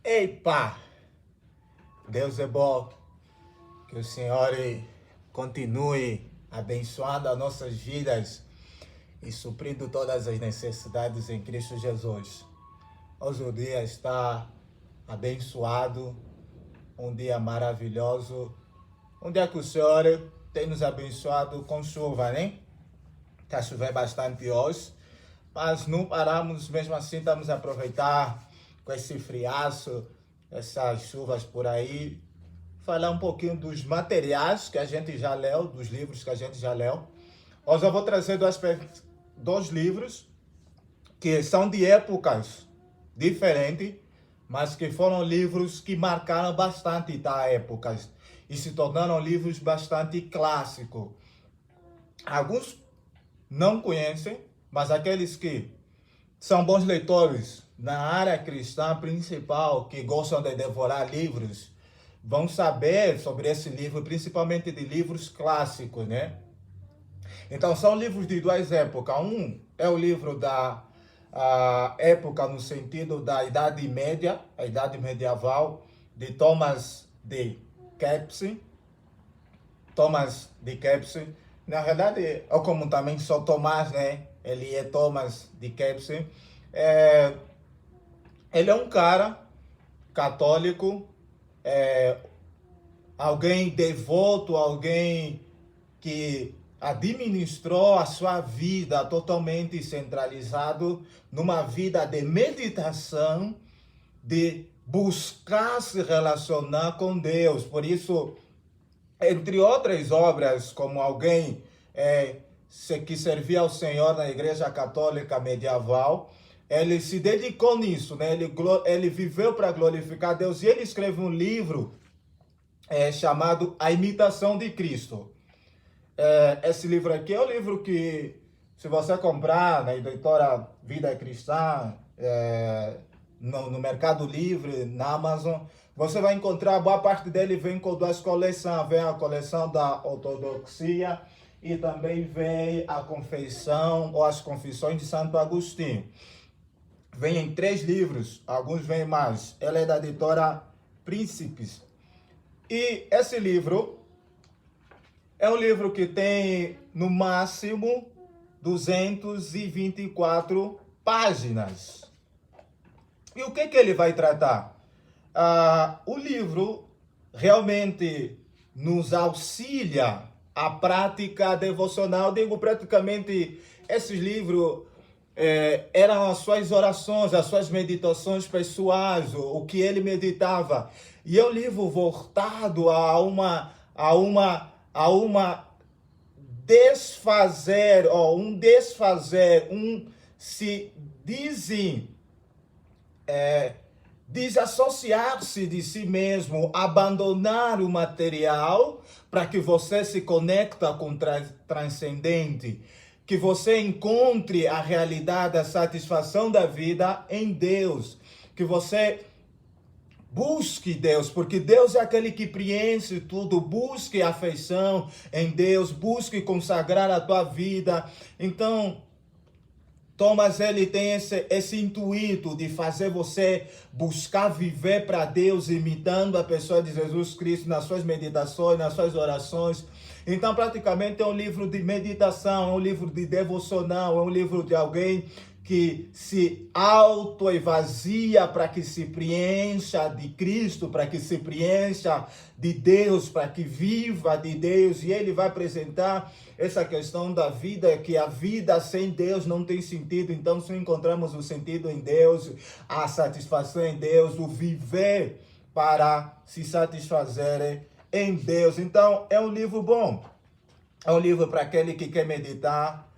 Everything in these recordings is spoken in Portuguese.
Epa! Deus é bom. Que o Senhor continue abençoando as nossas vidas e suprindo todas as necessidades em Cristo Jesus. Hoje o dia está abençoado, um dia maravilhoso, um dia que o Senhor tem nos abençoado com chuva, né? Está chovendo bastante hoje, mas não paramos, mesmo assim estamos a aproveitar com esse friaço, essas chuvas por aí, falar um pouquinho dos materiais que a gente já leu, dos livros que a gente já leu. Hoje eu vou trazer dois livros que são de épocas diferentes, mas que foram livros que marcaram bastante da época e se tornaram livros bastante clássicos. Alguns não conhecem, mas aqueles que são bons leitores na área cristã principal, que gostam de devorar livros, vão saber sobre esse livro, principalmente de livros clássicos, né? Então, são livros de duas épocas. Um é o livro da época no sentido da Idade Média, a Idade Medieval, de Thomas de Kempis. Thomas de Kempis. Na verdade, eu como também sou Tomás, né? Ele é Thomas de Kempis. Ele é um cara católico, alguém devoto, alguém que administrou a sua vida totalmente centralizado numa vida de meditação, de buscar se relacionar com Deus. Por isso, entre outras obras, como alguém que servia ao Senhor na Igreja Católica Medieval, ele se dedicou nisso, né? Ele viveu para glorificar Deus e ele escreveu um livro chamado A Imitação de Cristo. Esse livro aqui é um livro que, se você comprar na editora Vida Cristã, no Mercado Livre, na Amazon, você vai encontrar, boa parte dele vem com duas coleções, vem a coleção da Ortodoxia e também vem a Confissão ou as Confissões de Santo Agostinho. Vem em 3 livros, alguns vêm mais. Ela é da editora Príncipes. E esse livro é um livro que tem, no máximo, 224 páginas. E o que ele vai tratar? O livro realmente nos auxilia a prática devocional. Digo, praticamente, esses livros eram as suas orações, as suas meditações pessoais, o que ele meditava. E é um livro voltado a uma desfazer, um se desassociar-se de si mesmo, abandonar o material para que você se conecta com o transcendente, que você encontre a realidade, a satisfação da vida em Deus, que você busque Deus, porque Deus é aquele que preenche tudo. Busque afeição em Deus, busque consagrar a tua vida. Então, Thomas, ele tem esse intuito de fazer você buscar viver para Deus, imitando a pessoa de Jesus Cristo nas suas meditações, nas suas orações. Então, praticamente é um livro de meditação, é um livro de devocional, é um livro de alguém que se auto-evazia para que se preencha de Cristo, para que se preencha de Deus, para que viva de Deus. E ele vai apresentar essa questão da vida, que a vida sem Deus não tem sentido. Então, se encontramos o sentido em Deus, a satisfação em Deus, o viver para se satisfazer em Deus. Então, é um livro bom. É um livro para aquele que quer meditar,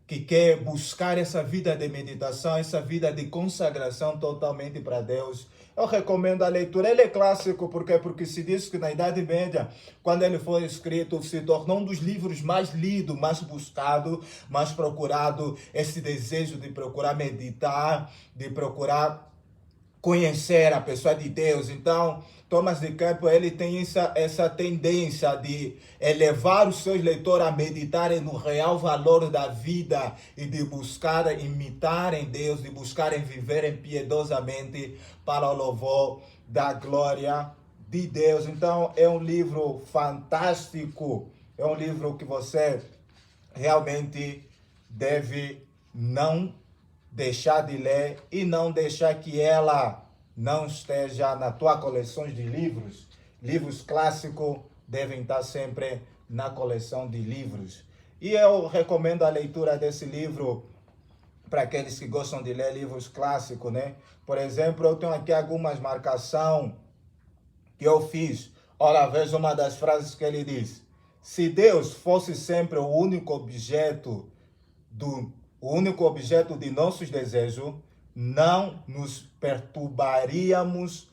que quer buscar essa vida de meditação, essa vida de consagração totalmente para Deus. Eu recomendo a leitura. Ele é clássico porque se diz que na Idade Média, quando ele foi escrito, se tornou um dos livros mais lidos, mais buscado, mais procurado. Esse desejo de procurar meditar, de procurar conhecer a pessoa de Deus. Então, Thomas de Kempis, ele tem essa tendência de elevar os seus leitores a meditarem no real valor da vida e de buscar imitarem Deus, de buscarem viverem piedosamente para o louvor da glória de Deus. Então, é um livro fantástico, é um livro que você realmente deve não deixar de ler e não deixar que ela não esteja na tua coleção de livros. Livros clássicos devem estar sempre na coleção de livros. E eu recomendo a leitura desse livro para aqueles que gostam de ler livros clássicos, né? Por exemplo, eu tenho aqui algumas marcações que eu fiz. Ora, veja uma das frases que ele diz: se Deus fosse sempre o único objeto de nossos desejos, não nos perturbaríamos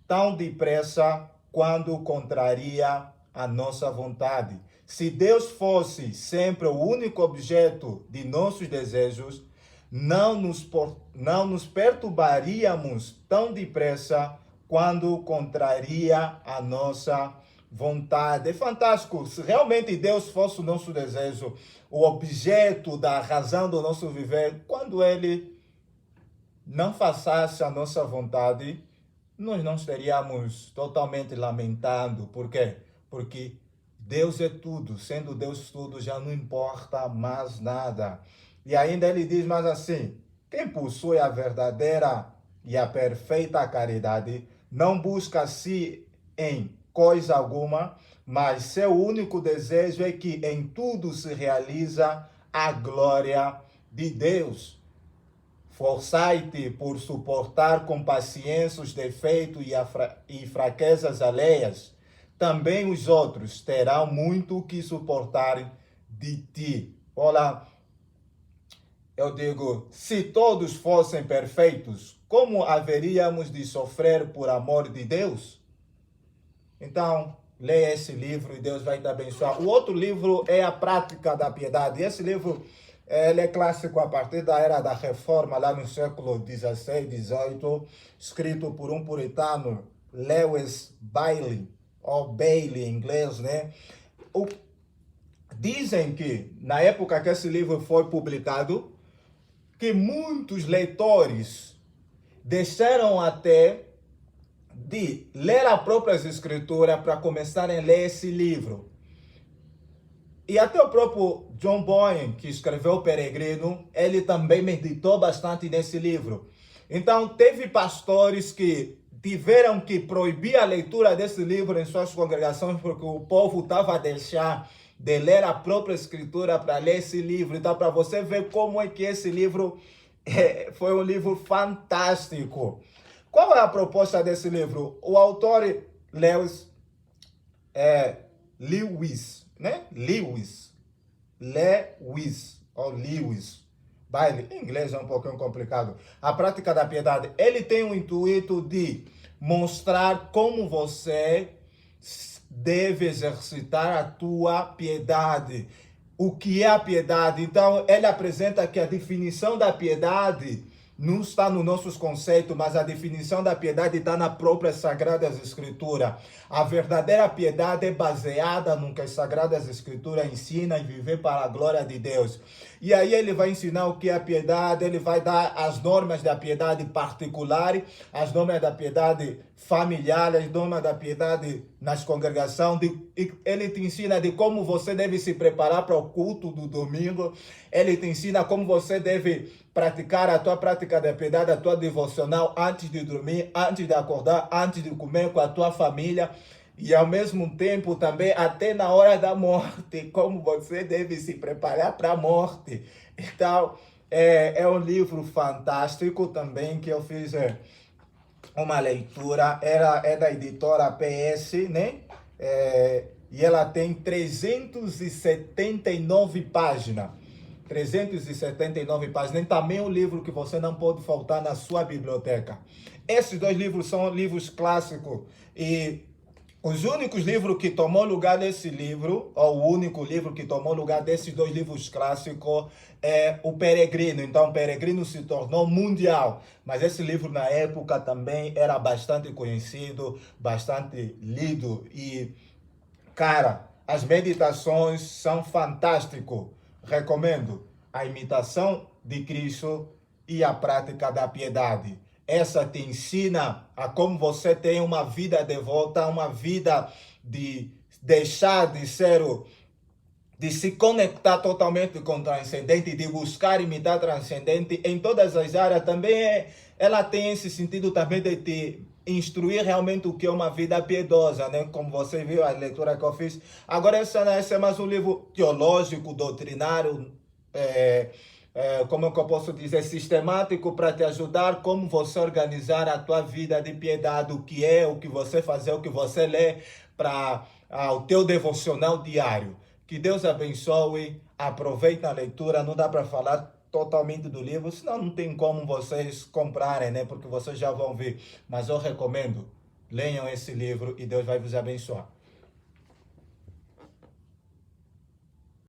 tão depressa quando contraria a nossa vontade. Se Deus fosse sempre o único objeto de nossos desejos, não nos perturbaríamos tão depressa quando contraria a nossa vontade. É fantástico. Se realmente Deus fosse o nosso desejo, o objeto da razão do nosso viver, quando Ele não façasse a nossa vontade, nós não estaríamos totalmente lamentando. Por quê? Porque Deus é tudo. Sendo Deus tudo, já não importa mais nada. E ainda ele diz mais assim: quem possui a verdadeira e a perfeita caridade não busca si em coisa alguma, mas seu único desejo é que em tudo se realiza a glória de Deus. Forçai-te por suportar com paciência os defeitos e fraquezas alheias. Também os outros terão muito que suportar de ti. Olha, eu digo, se todos fossem perfeitos, como haveríamos de sofrer por amor de Deus? Então, leia esse livro e Deus vai te abençoar. O outro livro é A Prática da Piedade. Esse livro ele é clássico a partir da era da Reforma, lá no século XVI, XVIII, escrito por um puritano, Lewis Bailey, ou Bailey em inglês, né? Dizem que, na época que esse livro foi publicado, que muitos leitores deixaram até de ler as próprias escrituras para começarem a ler esse livro. E até o próprio John Bunyan, que escreveu O Peregrino, ele também meditou bastante nesse livro. Então, teve pastores que tiveram que proibir a leitura desse livro em suas congregações porque o povo estava a deixar de ler a própria escritura para ler esse livro. Então, para você ver como é que esse livro foi um livro fantástico. Qual é a proposta desse livro? O autor Lewis, né? Lewis, ou Lewis. Bailey, em inglês é um pouquinho complicado. A Prática da Piedade, ele tem o intuito de mostrar como você deve exercitar a tua piedade. O que é a piedade? Então, ele apresenta que a definição da piedade não está nos nossos conceitos, mas a definição da piedade está na própria Sagradas Escrituras. A verdadeira piedade é baseada no que as Sagradas Escrituras ensinam e viver para a glória de Deus. E aí ele vai ensinar o que é a piedade, ele vai dar as normas da piedade particular, as normas da piedade familiar, as normas da piedade nas congregações. Ele te ensina de como você deve se preparar para o culto do domingo. Ele te ensina como você deve praticar a tua prática da piedade, a tua devocional antes de dormir, antes de acordar, antes de comer com a tua família. E ao mesmo tempo também até na hora da morte, como você deve se preparar para a morte. Então, é um livro fantástico também que eu fiz uma leitura, é da editora PS, né? E ela tem 379 páginas. 379 páginas. Também é um livro que você não pode faltar na sua biblioteca. Esses dois livros são livros clássicos e Os únicos livros que tomou lugar desse livro, ou o único livro que tomou lugar desses dois livros clássicos, é O Peregrino. Então, O Peregrino se tornou mundial. Mas esse livro, na época, também era bastante conhecido, bastante lido. E, cara, as meditações são fantásticas. Recomendo A Imitação de Cristo e A Prática da Piedade. Essa te ensina a como você tem uma vida devota, uma vida de deixar de ser, de se conectar totalmente com o transcendente, de buscar imitar transcendente em todas as áreas. Também ela tem esse sentido também de te instruir realmente o que é uma vida piedosa, né? Como você viu a leitura que eu fiz. Agora esse é mais um livro teológico, doutrinário, como é que eu posso dizer, sistemático, para te ajudar como você organizar a tua vida de piedade, o que é, o que você fazer, o que você lê para o teu devocional diário. Que Deus abençoe, aproveita a leitura, não dá para falar totalmente do livro, senão não tem como vocês comprarem, né? Porque vocês já vão ver. Mas eu recomendo, leiam esse livro e Deus vai vos abençoar.